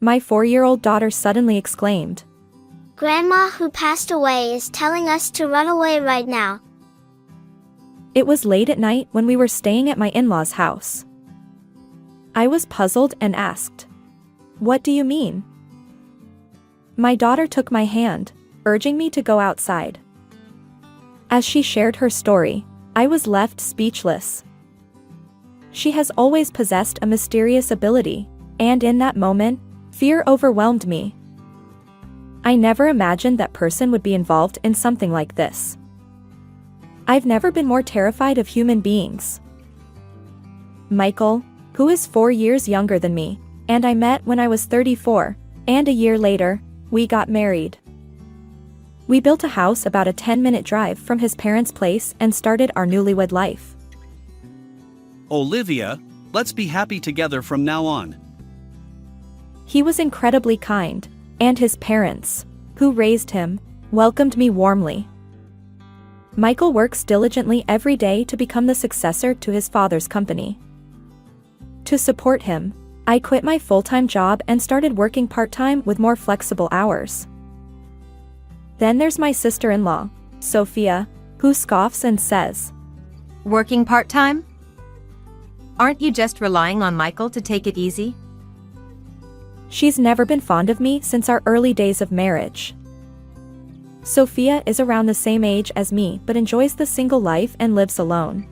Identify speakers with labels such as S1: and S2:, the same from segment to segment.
S1: My 4-year-old daughter suddenly exclaimed.
S2: Grandma who passed away is telling us to run away right now.
S1: It was late at night when we were staying at my in-laws' house. I was puzzled and asked, "What do you mean?" My daughter took my hand, urging me to go outside. As she shared her story, I was left speechless. She has always possessed a mysterious ability, and in that moment, fear overwhelmed me. I never imagined that person would be involved in something like this. I've never been more terrified of human beings. Michael, who is 4 years younger than me, and I met when I was 34, and a year later, we got married. We built a house about a 10-minute drive from his parents' place and started our newlywed life.
S3: Olivia, let's be happy together from now on.
S1: He was incredibly kind, and his parents, who raised him, welcomed me warmly. Michael works diligently every day to become the successor to his father's company. To support him, I quit my full-time job and started working part-time with more flexible hours. Then there's my sister-in-law, Sophia, who scoffs and says,
S4: "Working part-time? Aren't you just relying on Michael to take it easy?"
S1: She's never been fond of me since our early days of marriage. Sophia is around the same age as me but enjoys the single life and lives alone.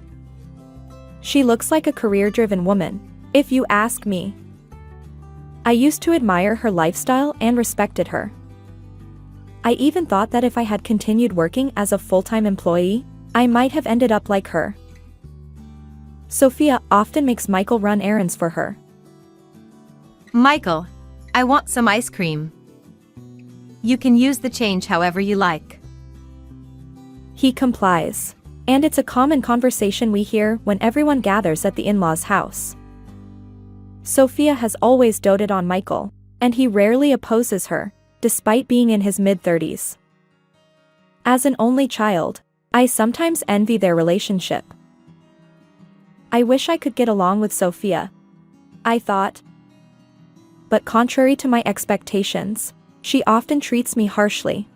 S1: She looks like a career-driven woman, if you ask me. I used to admire her lifestyle and respected her. I even thought that if I had continued working as a full-time employee, I might have ended up like her. Sophia often makes Michael run errands for her.
S4: "Michael, I want some ice cream. You can use the change however you like."
S1: He complies, and it's a common conversation we hear when everyone gathers at the in-laws' house. Sophia has always doted on Michael, and he rarely opposes her, despite being in his mid-30s. As an only child, I sometimes envy their relationship. I wish I could get along with Sophia, I thought. But contrary to my expectations, she often treats me harshly.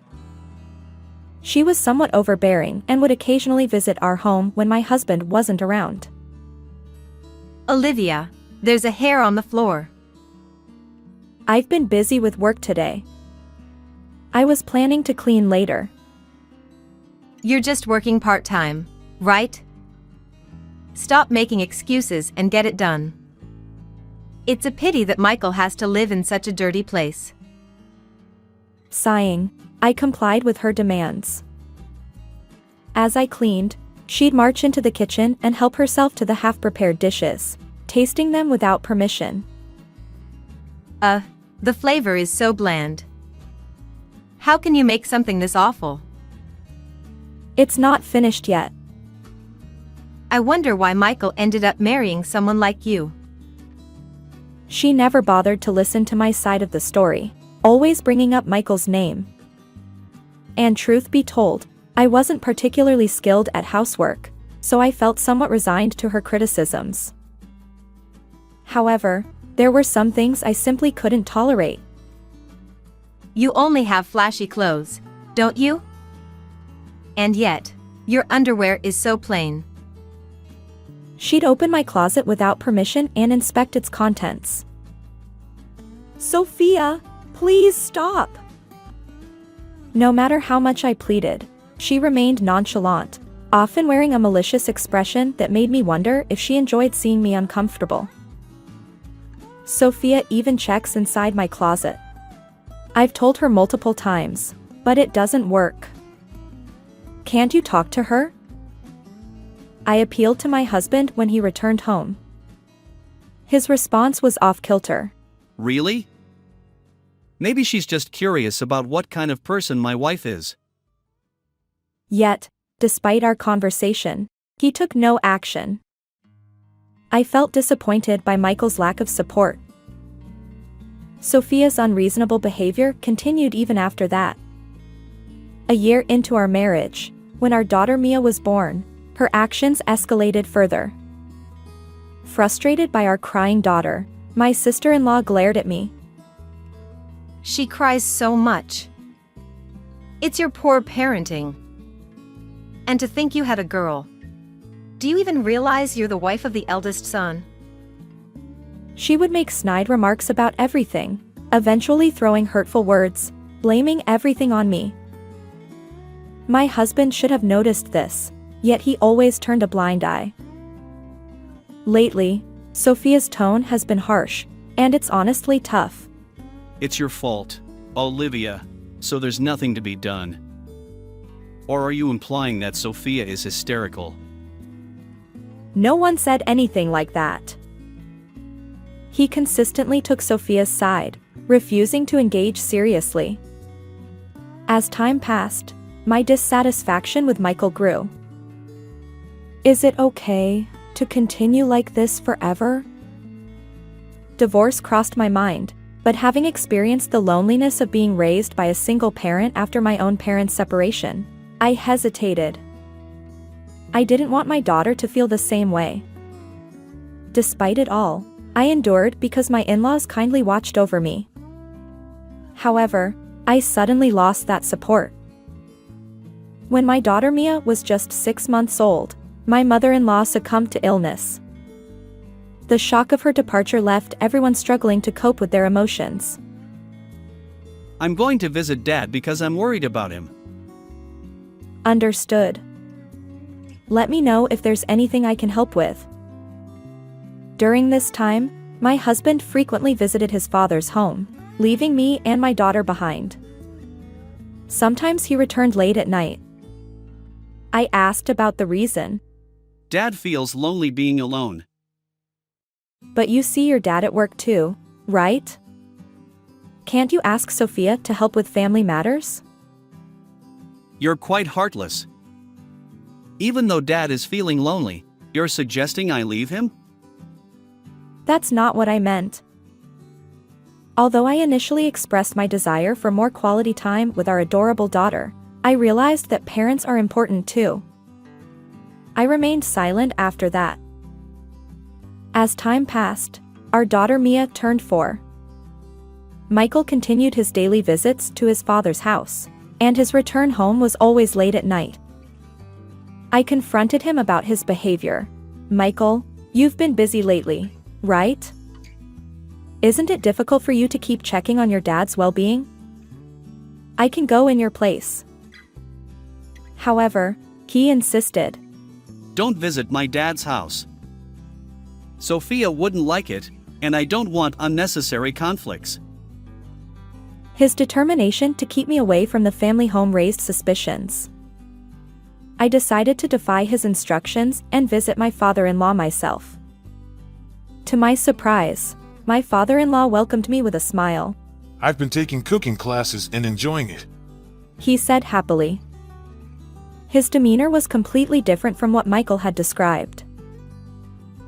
S1: She was somewhat overbearing and would occasionally visit our home when my husband wasn't around.
S4: "Olivia, there's a hair on the floor."
S1: I've been busy with work today. I was planning to clean later.
S4: "You're just working part-time, right? Stop making excuses and get it done. It's a pity that Michael has to live in such a dirty place."
S1: Sighing, I complied with her demands. As I cleaned, she'd march into the kitchen and help herself to the half-prepared dishes, tasting them without permission.
S4: The flavor is so bland. How can you make something this awful?"
S1: It's not finished yet.
S4: "I wonder why Michael ended up marrying someone like you."
S1: She never bothered to listen to my side of the story, always bringing up Michael's name. And truth be told, I wasn't particularly skilled at housework, so I felt somewhat resigned to her criticisms. However, there were some things I simply couldn't tolerate.
S4: "You only have flashy clothes, don't you? And yet, your underwear is so plain."
S1: She'd open my closet without permission and inspect its contents. "Sophia, please stop!" No matter how much I pleaded, she remained nonchalant, often wearing a malicious expression that made me wonder if she enjoyed seeing me uncomfortable. Sophia even checks inside my closet. I've told her multiple times, but it doesn't work. "Can't you talk to her?" I appealed to my husband when he returned home. His response was off-kilter.
S3: Really? Maybe she's just curious about what kind of person my wife is.
S1: Yet, despite our conversation, he took no action. I felt disappointed by Michael's lack of support. Sophia's unreasonable behavior continued even after that. A year into our marriage, when our daughter Mia was born, her actions escalated further. Frustrated by our crying daughter, my sister-in-law glared at me.
S4: She cries so much. It's your poor parenting. And to think you had a girl. Do you even realize you're the wife of the eldest son?
S1: She would make snide remarks about everything, eventually throwing hurtful words, blaming everything on me. My husband should have noticed this, yet he always turned a blind eye. Lately, Sophia's tone has been harsh, and it's honestly tough.
S3: It's your fault, Olivia, so there's nothing to be done. Or are you implying that Sophia is hysterical?
S1: No one said anything like that. He consistently took Sophia's side, refusing to engage seriously. As time passed, my dissatisfaction with Michael grew. Is it okay to continue like this forever? Divorce crossed my mind, but having experienced the loneliness of being raised by a single parent after my own parents' separation, I hesitated. I didn't want my daughter to feel the same way. Despite it all, I endured because my in-laws kindly watched over me. However, I suddenly lost that support. When my daughter Mia was just 6 months old, my mother-in-law succumbed to illness. The shock of her departure left everyone struggling to cope with their emotions.
S3: I'm going to visit Dad because I'm worried about him.
S1: Understood. Let me know if there's anything I can help with. During this time, my husband frequently visited his father's home, leaving me and my daughter behind. Sometimes he returned late at night. I asked about the reason.
S3: Dad feels lonely being alone.
S1: But you see your dad at work too, right? Can't you ask Sophia to help with family matters?
S3: You're quite heartless. Even though Dad is feeling lonely, you're suggesting I leave him?
S1: That's not what I meant. Although I initially expressed my desire for more quality time with our adorable daughter, I realized that parents are important too. I remained silent after that. As time passed, our daughter Mia turned 4. Michael continued his daily visits to his father's house, and his return home was always late at night. I confronted him about his behavior. Michael, you've been busy lately, right? Isn't it difficult for you to keep checking on your dad's well-being? I can go in your place. However, he insisted.
S3: Don't visit my dad's house. Sophia wouldn't like it, and I don't want unnecessary conflicts.
S1: His determination to keep me away from the family home raised suspicions. I decided to defy his instructions and visit my father-in-law myself. To my surprise, my father-in-law welcomed me with a smile.
S5: I've been taking cooking classes and enjoying it.
S1: He said happily. His demeanor was completely different from what Michael had described.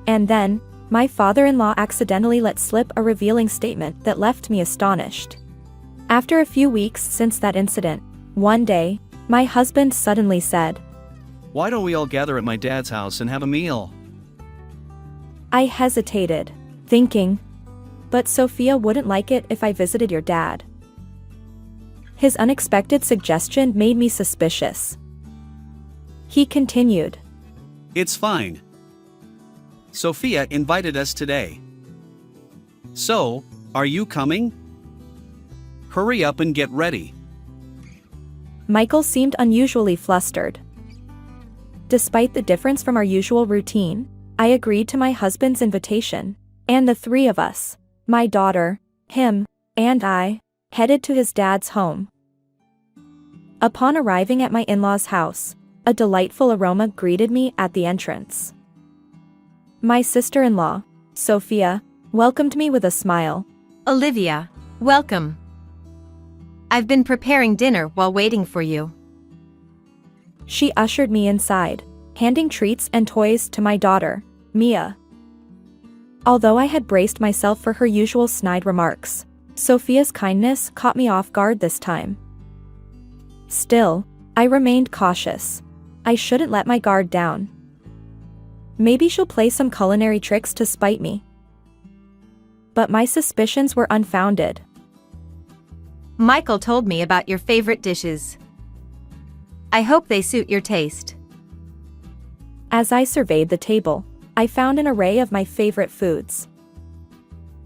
S1: And then, my father-in-law accidentally let slip a revealing statement that left me astonished. After a few weeks since that incident, one day, my husband suddenly said,
S3: Why don't we all gather at my dad's house and have a meal?
S1: I hesitated, thinking, but Sophia wouldn't like it if I visited your dad. His unexpected suggestion made me suspicious. He continued.
S3: It's fine. Sophia invited us today. So, are you coming? Hurry up and get ready.
S1: Michael seemed unusually flustered. Despite the difference from our usual routine, I agreed to my husband's invitation, and the 3 of us, my daughter, him, and I, headed to his dad's home. Upon arriving at my in-laws' house, a delightful aroma greeted me at the entrance. My sister-in-law, Sophia, welcomed me with a smile.
S4: Olivia, welcome. I've been preparing dinner while waiting for you.
S1: She ushered me inside, handing treats and toys to my daughter, Mia. Although I had braced myself for her usual snide remarks, Sophia's kindness caught me off guard this time. Still, I remained cautious. I shouldn't let my guard down. Maybe she'll play some culinary tricks to spite me. But my suspicions were unfounded.
S4: Michael told me about your favorite dishes. I hope they suit your taste.
S1: As I surveyed the table, I found an array of my favorite foods.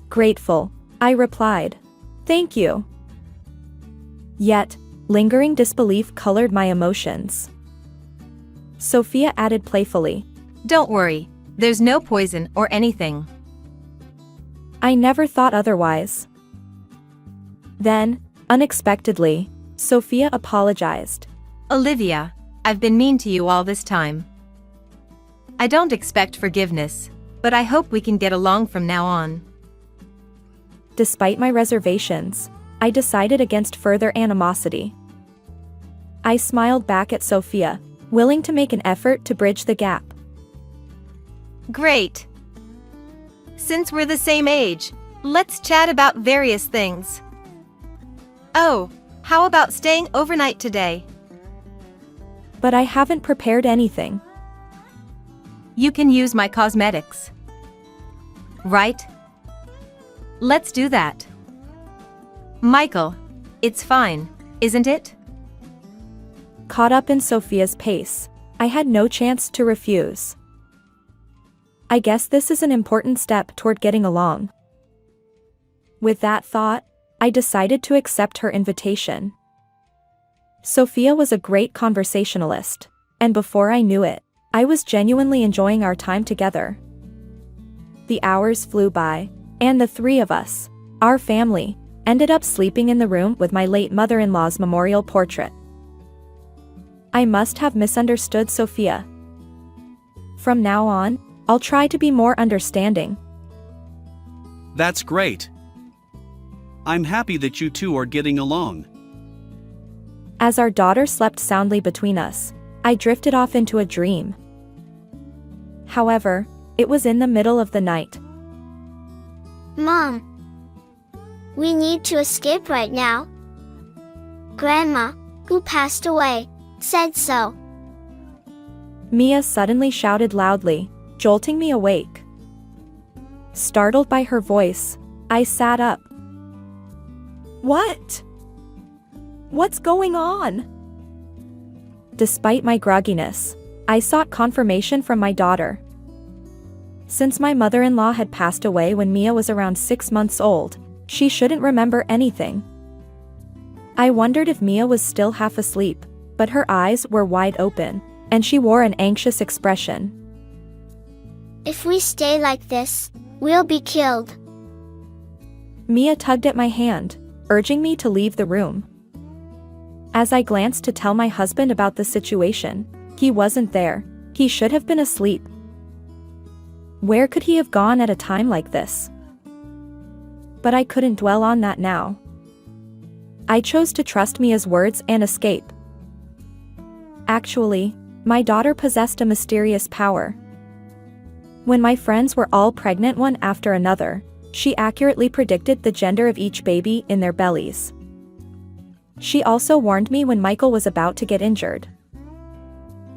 S1: Grateful, I replied. Thank you. Yet, lingering disbelief colored my emotions. Sophia added playfully.
S4: Don't worry, there's no poison or anything.
S1: I never thought otherwise. Then, unexpectedly, Sophia apologized.
S4: Olivia, I've been mean to you all this time. I don't expect forgiveness, but I hope we can get along from now on.
S1: Despite my reservations, I decided against further animosity. I smiled back at Sophia, willing to make an effort to bridge the gap.
S4: Great! Since we're the same age, let's chat about various things. Oh, how about staying overnight today?
S1: But I haven't prepared anything.
S4: You can use my cosmetics. Right? Let's do that. Michael, it's fine, isn't it?
S1: Caught up in Sophia's pace, I had no chance to refuse. I guess this is an important step toward getting along. With that thought, I decided to accept her invitation. Sophia was a great conversationalist, and before I knew it, I was genuinely enjoying our time together. The hours flew by, and the three of us, our family, ended up sleeping in the room with my late mother-in-law's memorial portrait. I must have misunderstood Sophia. From now on, I'll try to be more understanding.
S3: That's great. I'm happy that you two are getting along.
S1: As our daughter slept soundly between us, I drifted off into a dream. However, it was in the middle of the night.
S2: Mom, we need to escape right now. Grandma, who passed away, said so.
S1: Mia suddenly shouted loudly, jolting me awake. Startled by her voice, I sat up. What? What's going on? Despite my grogginess, I sought confirmation from my daughter. Since my mother-in-law had passed away when Mia was around 6 months old, she shouldn't remember anything. I wondered if Mia was still half asleep, but her eyes were wide open, and she wore an anxious expression.
S2: If we stay like this, we'll be killed.
S1: Mia tugged at my hand, urging me to leave the room. As I glanced to tell my husband about the situation, he wasn't there. He should have been asleep. Where could he have gone at a time like this? But I couldn't dwell on that now. I chose to trust Mia's words and escape. Actually, my daughter possessed a mysterious power. When my friends were all pregnant one after another, she accurately predicted the gender of each baby in their bellies. She also warned me when Michael was about to get injured.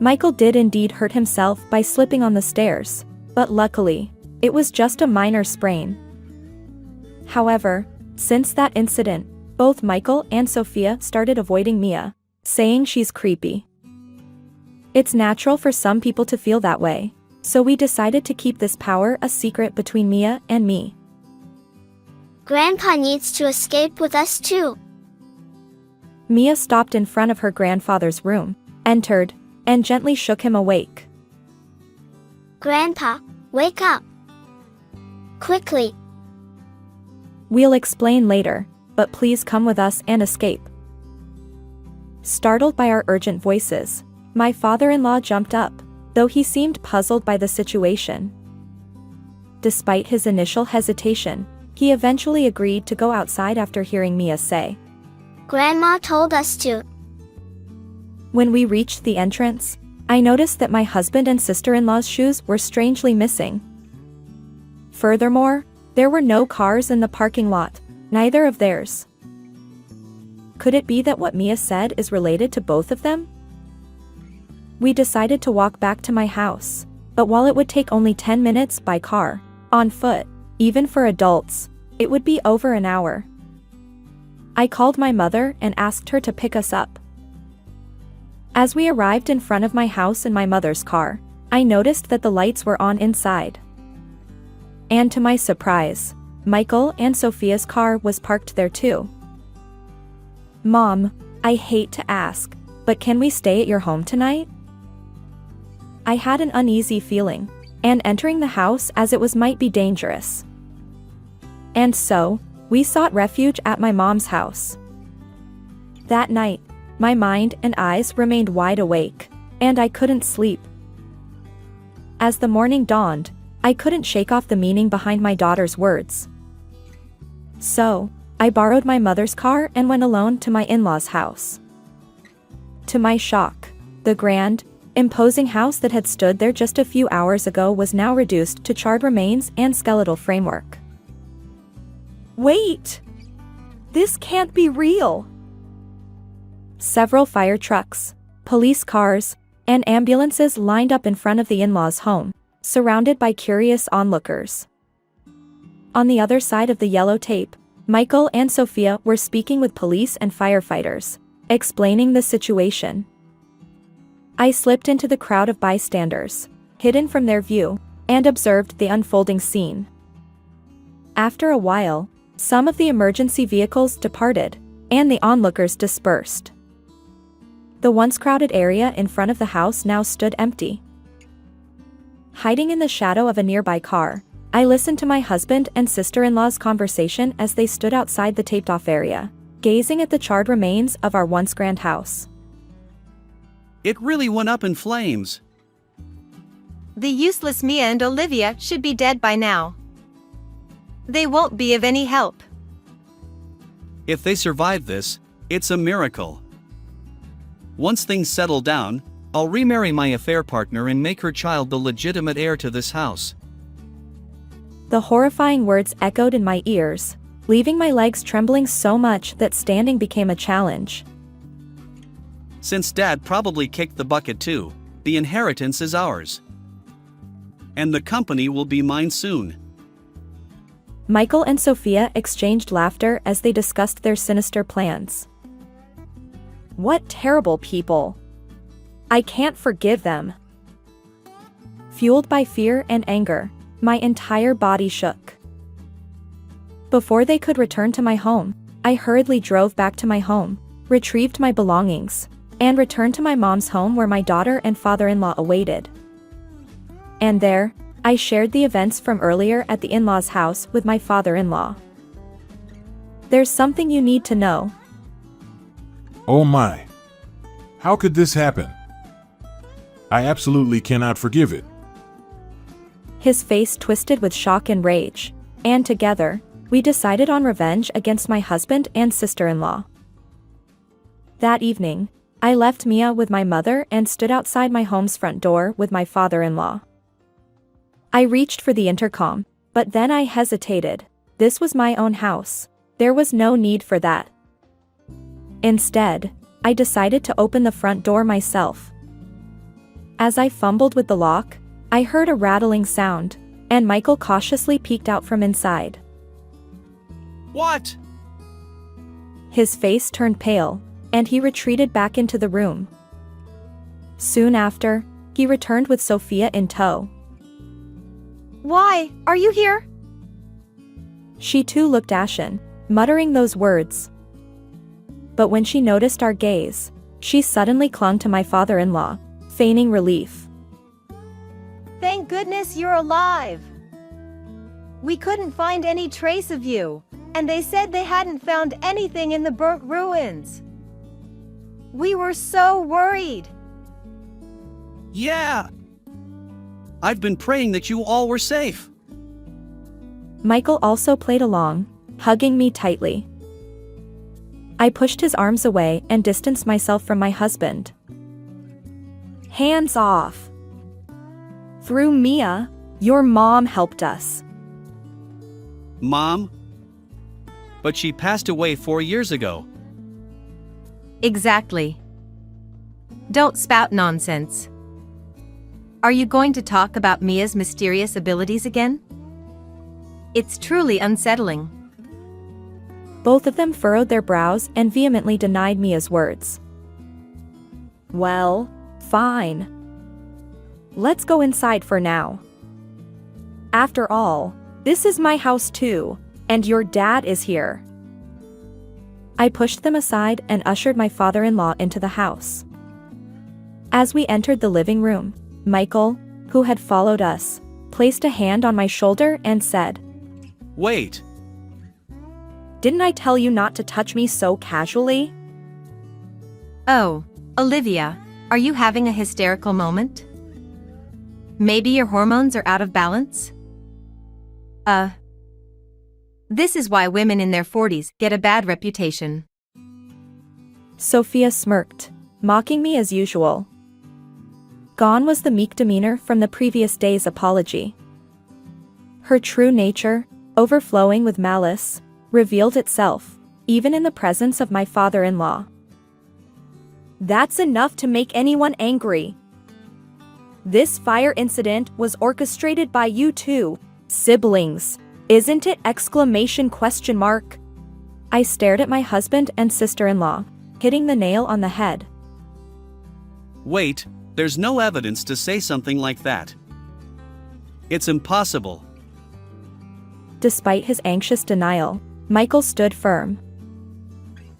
S1: Michael did indeed hurt himself by slipping on the stairs, but luckily, it was just a minor sprain. However, since that incident, both Michael and Sophia started avoiding Mia, saying she's creepy. It's natural for some people to feel that way, so we decided to keep this power a secret between Mia and me.
S2: Grandpa needs to escape with us too.
S1: Mia stopped in front of her grandfather's room, entered, and gently shook him awake.
S2: Grandpa, wake up. Quickly.
S1: We'll explain later, but please come with us and escape. Startled by our urgent voices, my father-in-law jumped up, though he seemed puzzled by the situation. Despite his initial hesitation, he eventually agreed to go outside after hearing Mia say,
S2: Grandma told us to.
S1: When we reached the entrance, I noticed that my husband and sister-in-law's shoes were strangely missing. Furthermore, there were no cars in the parking lot, neither of theirs. Could it be that what Mia said is related to both of them? We decided to walk back to my house, but while it would take only 10 minutes by car, on foot, even for adults, it would be over an hour. I called my mother and asked her to pick us up. As we arrived in front of my house in my mother's car, I noticed that the lights were on inside. And to my surprise, Michael and Sophia's car was parked there too. Mom, I hate to ask, but can we stay at your home tonight? I had an uneasy feeling, and entering the house as it was might be dangerous. And so, we sought refuge at my mom's house. That night, my mind and eyes remained wide awake, and I couldn't sleep. As the morning dawned, I couldn't shake off the meaning behind my daughter's words. So, I borrowed my mother's car and went alone to my in-laws' house. To my shock, the grand, imposing house that had stood there just a few hours ago was now reduced to charred remains and skeletal framework. Wait! This can't be real! Several fire trucks, police cars, and ambulances lined up in front of the in-laws' home, surrounded by curious onlookers. On the other side of the yellow tape, Michael and Sophia were speaking with police and firefighters, explaining the situation. I slipped into the crowd of bystanders, hidden from their view, and observed the unfolding scene. After a while, some of the emergency vehicles departed, and the onlookers dispersed. The once crowded area in front of the house now stood empty. Hiding in the shadow of a nearby car, I listened to my husband and sister-in-law's conversation as they stood outside the taped-off area, gazing at the charred remains of our once grand house.
S3: It really went up in flames.
S4: The useless Mia and Olivia should be dead by now. They won't be of any help.
S3: If they survive this, it's a miracle. Once things settle down, I'll remarry my affair partner and make her child the legitimate heir to this house.
S1: The horrifying words echoed in my ears, leaving my legs trembling so much that standing became a challenge.
S3: Since Dad probably kicked the bucket too, the inheritance is ours. And the company will be mine soon.
S1: Michael and Sophia exchanged laughter as they discussed their sinister plans. What terrible people! I can't forgive them. Fueled by fear and anger, my entire body shook. Before they could return to my home, I hurriedly drove back to my home, retrieved my belongings, and returned to my mom's home where my daughter and father-in-law awaited. And there, I shared the events from earlier at the in-laws' house with my father-in-law. There's something you need to know.
S5: Oh my. How could this happen? I absolutely cannot forgive it.
S1: His face twisted with shock and rage, and together, we decided on revenge against my husband and sister-in-law. That evening, I left Mia with my mother and stood outside my home's front door with my father-in-law. I reached for the intercom, but then I hesitated. This was my own house. There was no need for that. Instead, I decided to open the front door myself. As I fumbled with the lock, I heard a rattling sound, and Michael cautiously peeked out from inside.
S3: What?
S1: His face turned pale, and he retreated back into the room. Soon after, he returned with Sophia in tow.
S4: Why are you here?
S1: She too looked ashen, muttering those words. But when she noticed our gaze, she suddenly clung to my father-in-law, feigning relief.
S4: Thank goodness you're alive. We couldn't find any trace of you, and they said they hadn't found anything in the burnt ruins. We were so worried.
S3: Yeah. I've been praying that you all were safe.
S1: Michael also played along, hugging me tightly. I pushed his arms away and distanced myself from my husband. Hands off. Through Mia, your mom helped us.
S3: Mom? But she passed away 4 years ago.
S4: Exactly. Don't spout nonsense. Are you going to talk about Mia's mysterious abilities again? It's truly unsettling.
S1: Both of them furrowed their brows and vehemently denied me his words. Well, fine. Let's go inside for now. After all, this is my house too, and your dad is here. I pushed them aside and ushered my father-in-law into the house. As we entered the living room, Michael, who had followed us, placed a hand on my shoulder and said,
S3: Wait.
S1: "Didn't I tell you not to touch me so casually?"
S4: Oh, Olivia, are you having a hysterical moment? Maybe your hormones are out of balance? This is why women in their 40s get a bad reputation.
S1: Sophia smirked, mocking me as usual. Gone was the meek demeanor from the previous day's apology. Her true nature, overflowing with malice, revealed itself, even in the presence of my father-in-law. "That's enough to make anyone angry. This fire incident was orchestrated by you two, siblings, isn't it? I stared at my husband and sister-in-law, hitting the nail on the head.
S3: Wait, there's no evidence to say something like that. It's impossible.
S1: Despite his anxious denial, Michael stood firm.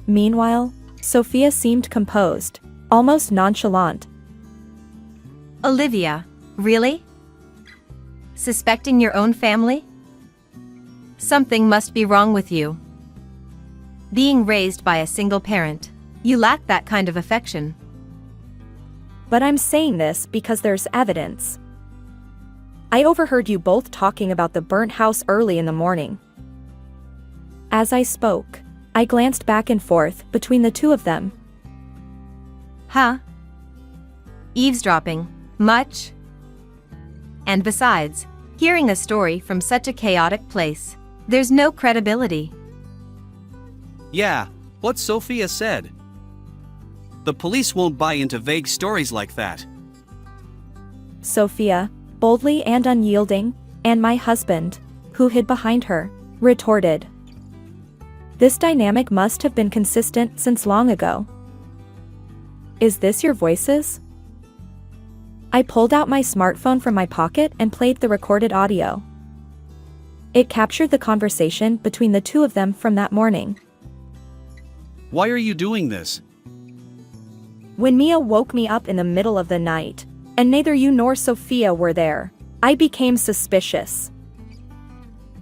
S1: Meanwhile, Sophia seemed composed, almost nonchalant.
S4: Olivia, really? Suspecting your own family? Something must be wrong with you. Being raised by a single parent, you lack that kind of affection.
S1: But I'm saying this because there's evidence. I overheard you both talking about the burnt house early in the morning. As I spoke, I glanced back and forth between the two of them.
S4: Huh? Eavesdropping, much? And besides, hearing a story from such a chaotic place, there's no credibility.
S3: Yeah, what Sophia said. The police won't buy into vague stories like that.
S1: Sophia, boldly and unyielding, and my husband, who hid behind her, retorted. This dynamic must have been consistent since long ago. Is this your voices? I pulled out my smartphone from my pocket and played the recorded audio. It captured the conversation between the two of them from that morning.
S3: Why are you doing this?
S1: When Mia woke me up in the middle of the night, and neither you nor Sophia were there, I became suspicious.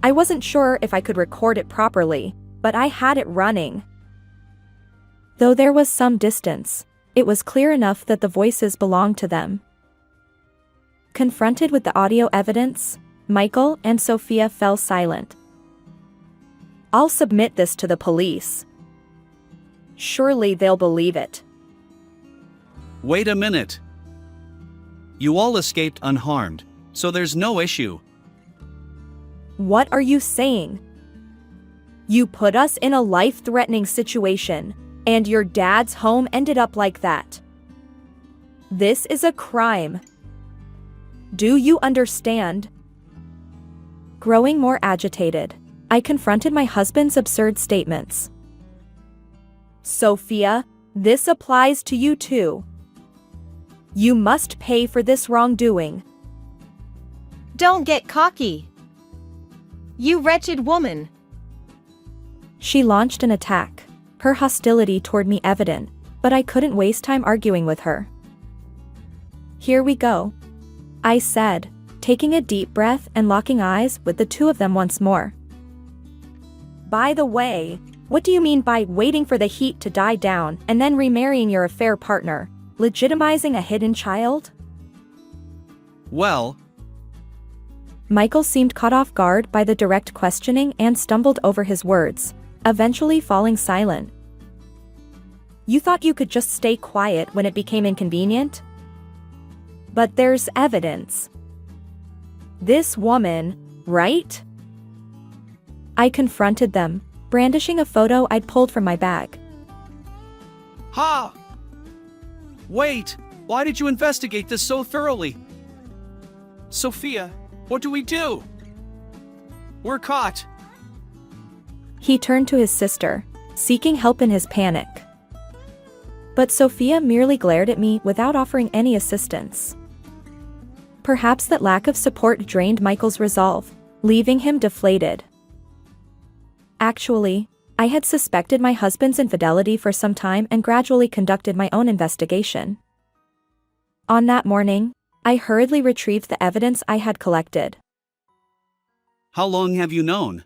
S1: I wasn't sure if I could record it properly, but I had it running. Though there was some distance, it was clear enough that the voices belonged to them. Confronted with the audio evidence, Michael and Sophia fell silent. I'll submit this to the police. Surely they'll believe it.
S3: Wait a minute. You all escaped unharmed, so there's no issue.
S1: What are you saying? You put us in a life-threatening situation, and your dad's home ended up like that. This is a crime. Do you understand? Growing more agitated, I confronted my husband's absurd statements. Sophia, this applies to you too. You must pay for this wrongdoing.
S4: Don't get cocky. You wretched woman.
S1: She launched an attack, her hostility toward me evident, but I couldn't waste time arguing with her. Here we go, I said, taking a deep breath and locking eyes with the two of them once more. By the way, what do you mean by waiting for the heat to die down and then remarrying your affair partner, legitimizing a hidden child?
S3: Well,
S1: Michael seemed caught off guard by the direct questioning and stumbled over his words, eventually falling silent. You thought you could just stay quiet when it became inconvenient? But there's evidence. This woman, right? I confronted them, brandishing a photo I'd pulled from my bag.
S3: Ha! Wait, why did you investigate this so thoroughly? Sophia, what do we do? We're caught.
S1: He turned to his sister, seeking help in his panic. But Sophia merely glared at me without offering any assistance. Perhaps that lack of support drained Michael's resolve, leaving him deflated. Actually, I had suspected my husband's infidelity for some time and gradually conducted my own investigation. On that morning, I hurriedly retrieved the evidence I had collected.
S3: How long have you known?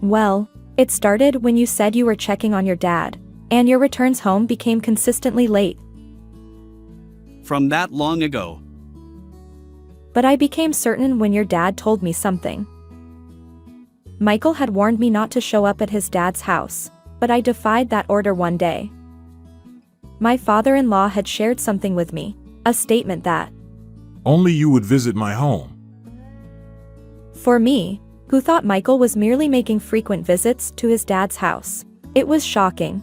S1: Well, it started when you said you were checking on your dad, and your returns home became consistently late.
S3: From that long ago.
S1: But I became certain when your dad told me something. Michael had warned me not to show up at his dad's house, but I defied that order one day. My father-in-law had shared something with me, a statement that,
S5: Only you would visit my home.
S1: for me, who thought Michael was merely making frequent visits to his dad's house, it was shocking.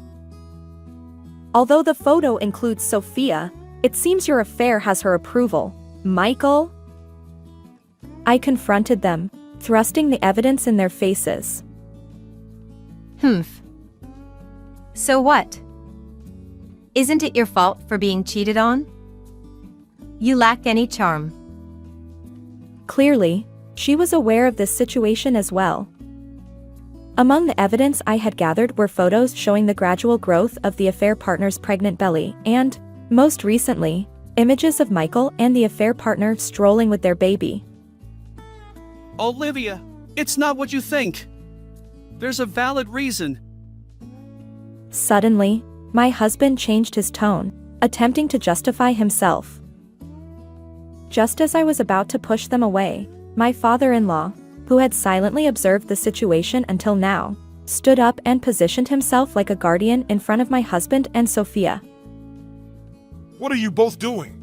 S1: Although the photo includes Sophia, it seems your affair has her approval, Michael? I confronted them, thrusting the evidence in their faces.
S4: Humph. So what? Isn't it your fault for being cheated on? You lack any charm.
S1: Clearly, she was aware of this situation as well. Among the evidence I had gathered were photos showing the gradual growth of the affair partner's pregnant belly and, most recently, images of Michael and the affair partner strolling with their baby.
S3: Olivia, it's not what you think. There's a valid reason.
S1: Suddenly, my husband changed his tone, attempting to justify himself. Just as I was about to push them away, my father-in-law, who had silently observed the situation until now, stood up and positioned himself like a guardian in front of my husband and Sophia.
S6: What are you both doing?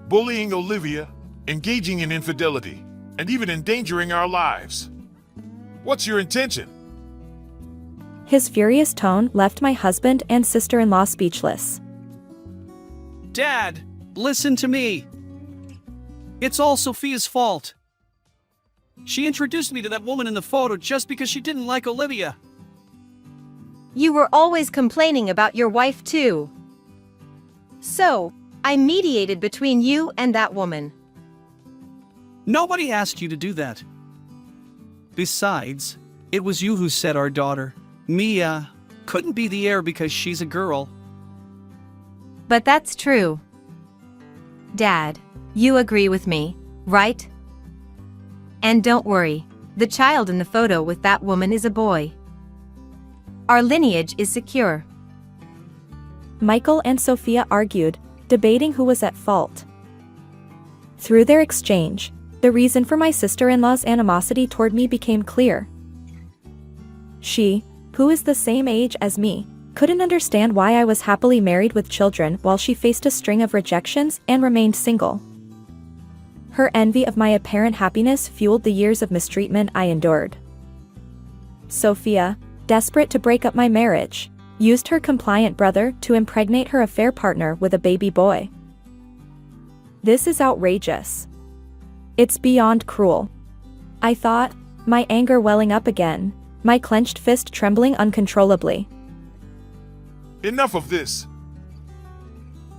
S6: Bullying Olivia, engaging in infidelity, and even endangering our lives. What's your intention?
S1: His furious tone left my husband and sister-in-law speechless.
S3: Dad, listen to me. It's all Sophia's fault. She introduced me to that woman in the photo just because she didn't like Olivia.
S4: You were always complaining about your wife too. So, I mediated between you and that woman.
S3: Nobody asked you to do that. Besides, it was you who said our daughter, Mia, couldn't be the heir because she's a girl.
S4: But that's true. Dad, you agree with me, right? And don't worry, the child in the photo with that woman is a boy. Our lineage is secure.
S1: Michael and Sophia argued, debating who was at fault. Through their exchange, the reason for my sister-in-law's animosity toward me became clear. She, who is the same age as me, couldn't understand why I was happily married with children while she faced a string of rejections and remained single. Her envy of my apparent happiness fueled the years of mistreatment I endured. Sophia, desperate to break up my marriage, used her compliant brother to impregnate her affair partner with a baby boy. This is outrageous. It's beyond cruel. I thought, my anger welling up again, my clenched fist trembling uncontrollably.
S6: Enough of this.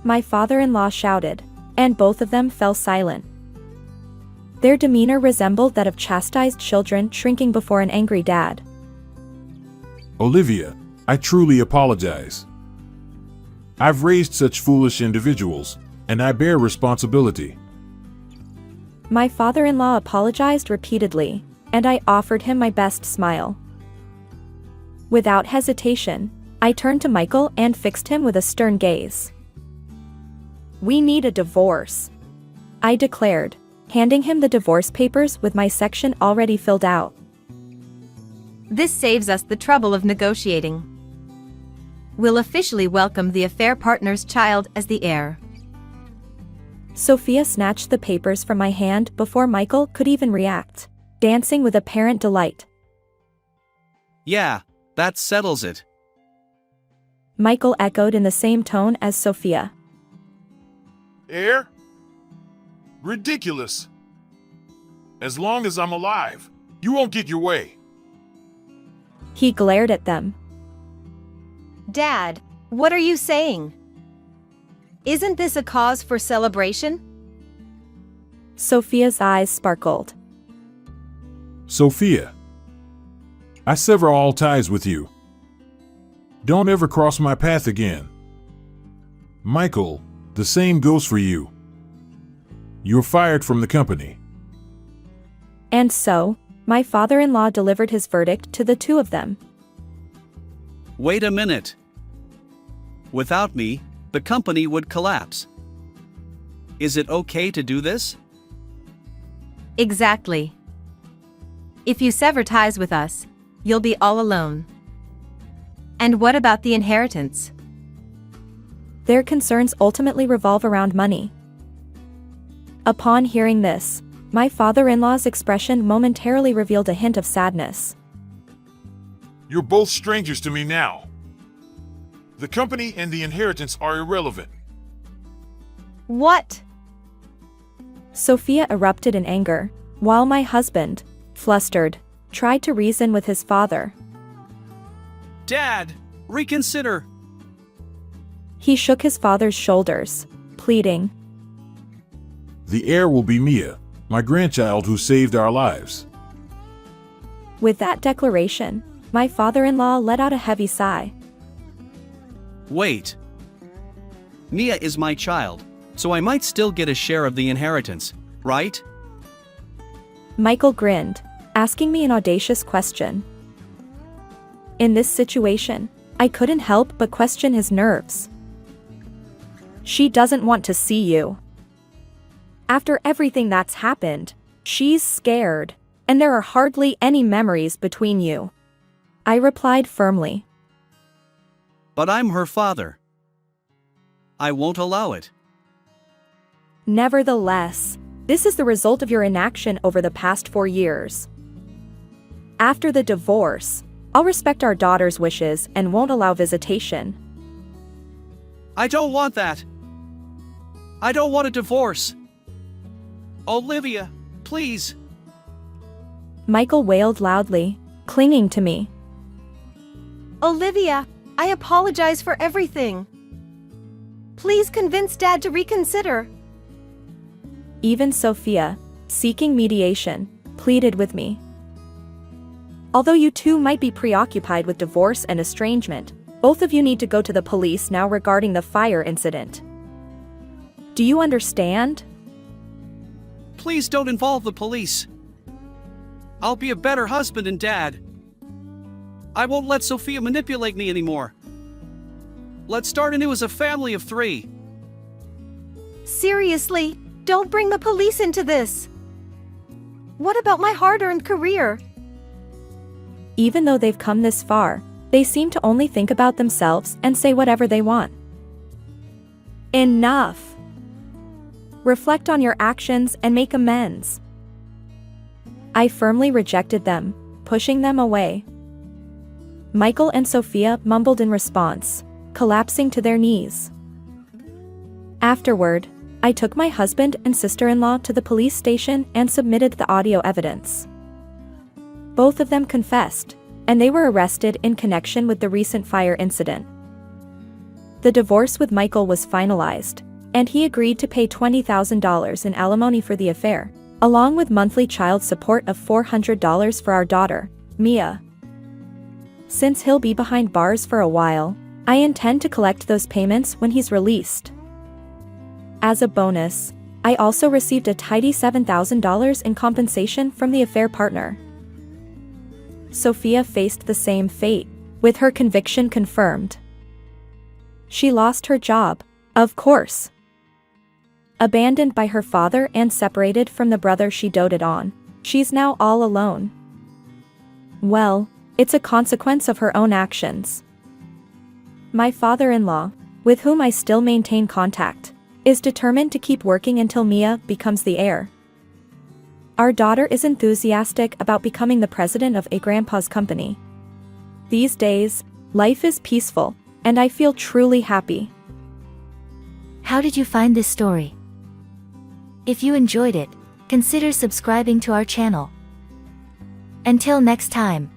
S1: My father-in-law shouted, and both of them fell silent. Their demeanor resembled that of chastised children shrinking before an angry dad.
S5: Olivia, I truly apologize. I've raised such foolish individuals, and I bear responsibility.
S1: My father-in-law apologized repeatedly, and I offered him my best smile. Without hesitation, I turned to Michael and fixed him with a stern gaze. We need a divorce, I declared, handing him the divorce papers with my section already filled out.
S4: This saves us the trouble of negotiating. We'll officially welcome the affair partner's child as the heir.
S1: Sophia snatched the papers from my hand before Michael could even react, dancing with apparent delight.
S3: Yeah, that settles it.
S1: Michael echoed in the same tone as Sophia.
S6: Heir? Ridiculous. As long as I'm alive, you won't get your way.
S1: He glared at them.
S4: Dad, what are you saying? Isn't this a cause for celebration?
S1: Sophia's eyes sparkled.
S5: Sophia, I sever all ties with you. Don't ever cross my path again. Michael, the same goes for you. You're fired from the company.
S1: And so, my father-in-law delivered his verdict to the two of them.
S3: Wait a minute. Without me, the company would collapse. Is it okay to do this?
S4: Exactly. If you sever ties with us, you'll be all alone. And what about the inheritance?
S1: Their concerns ultimately revolve around money. Upon hearing this, my father-in-law's expression momentarily revealed a hint of sadness.
S6: You're both strangers to me now. The company and the inheritance are irrelevant.
S4: What?
S1: Sophia erupted in anger, while my husband, flustered, tried to reason with his father.
S3: Dad, reconsider.
S1: He shook his father's shoulders, pleading.
S5: The heir will be Mia, my grandchild who saved our lives.
S1: With that declaration, my father-in-law let out a heavy sigh.
S3: Wait. Mia is my child, so I might still get a share of the inheritance, right?
S1: Michael grinned, asking me an audacious question. In this situation, I couldn't help but question his nerves. She doesn't want to see you. After everything that's happened, she's scared, and there are hardly any memories between you. I replied firmly.
S3: But I'm her father. I won't allow it.
S1: Nevertheless, this is the result of your inaction over the past 4 years. After the divorce, I'll respect our daughter's wishes and won't allow visitation.
S3: I don't want that. I don't want a divorce. Olivia, please.
S1: Michael wailed loudly, clinging to me.
S4: Olivia, I apologize for everything. Please convince Dad to reconsider.
S1: Even Sophia, seeking mediation, pleaded with me. Although you two might be preoccupied with divorce and estrangement, both of you need to go to the police now regarding the fire incident. Do you understand?
S3: Please don't involve the police. I'll be a better husband and dad. I won't let Sophia manipulate me anymore. Let's start anew as a family of 3.
S4: Seriously, don't bring the police into this. What about my hard-earned career?
S1: Even though they've come this far, they seem to only think about themselves and say whatever they want. Enough! Reflect on your actions and make amends. I firmly rejected them, pushing them away. Michael and Sophia mumbled in response, collapsing to their knees. Afterward, I took my husband and sister-in-law to the police station and submitted the audio evidence. Both of them confessed, and they were arrested in connection with the recent fire incident. The divorce with Michael was finalized, and he agreed to pay $20,000 in alimony for the affair, along with monthly child support of $400 for our daughter, Mia. Since he'll be behind bars for a while, I intend to collect those payments when he's released. As a bonus, I also received a tidy $7,000 in compensation from the affair partner. Sophia faced the same fate, with her conviction confirmed. She lost her job, of course. Abandoned by her father and separated from the brother she doted on, she's now all alone. Well, it's a consequence of her own actions. My father-in-law, with whom I still maintain contact, is determined to keep working until Mia becomes the heir. Our daughter is enthusiastic about becoming the president of a grandpa's company. These days, life is peaceful, and I feel truly happy.
S7: How did you find this story? If you enjoyed it, consider subscribing to our channel. Until next time.